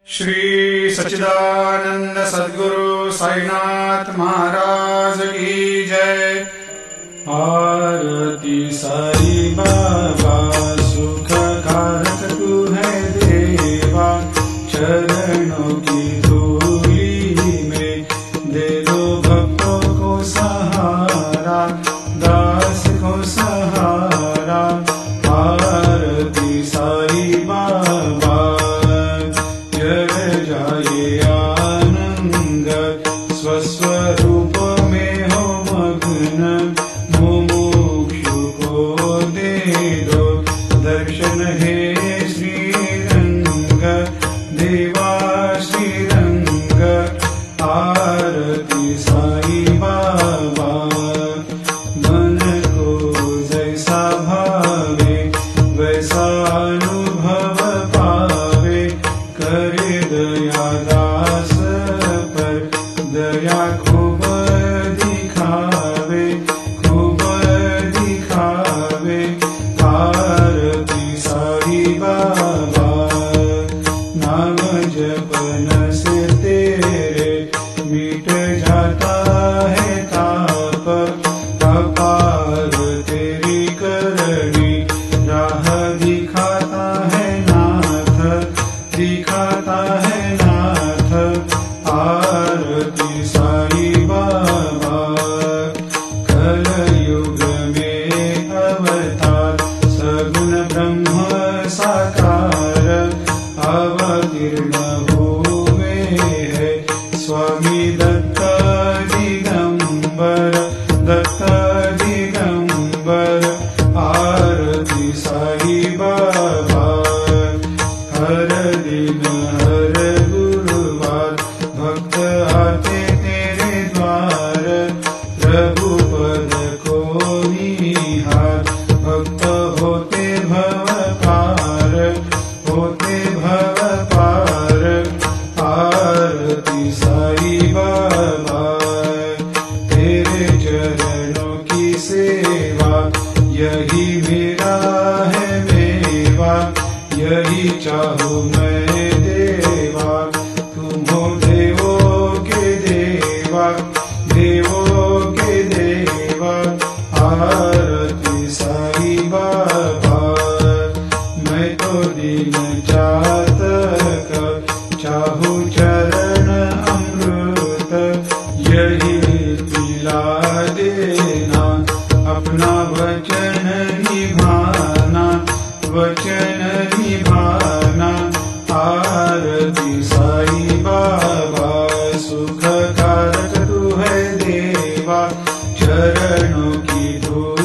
श्री सच्चिदानंद सद्गुरु साईनाथ महाराज की जय। आरती साई बाबा सुख कारक तू है देवा, चरणों की धूली में दे दो भक्तों को सहारा, दास को सहारा। आरती साई बाबा जग जाए आनंद, स्वस्वरूप में हो मग्न, मुमुक्षु को दे दो दर्शन हे श्रीरंग, देवा श्रीरंग। आरती साई बाबा मन को जैसा भावे वैसा अनुभव पावे, करे दया दास पर दया खूब दिखावे, खूब दिखावे। आरती साई बाबा नाम जपन से तेरे मिट जाता है ताप, अपार तेरी करनी राह दिखाता है नाथ, दिखाता है नाथ। आरती साई बाबा कलयुग में अवतार, सगुण ब्रह्म साकार, अवतीर्ण हुए है स्वामी दत्त दिगंबर, दत्त दिगंबर। आरती साई बाबा हर दिन हर गुरुवार भक्त आते तेरे द्वार, प्रभु पद को निहार, भक्त होते भव पार, होते भव पार। आरती साई बाबा तेरे चरणों की सेवा, यही मेरा है मेवा, यही चाहूँ मैं देवा। तुम हो देवों के देवा, देवों के देवा। आरती साई बाबा मैं तो दीन चातक, चाहूँ चरण अमृत, यही पिला देना, अपना वचन निभाना, वचन निभाना। आरती साई बाबा सुख कारक तू है देवा, चरणों की धूल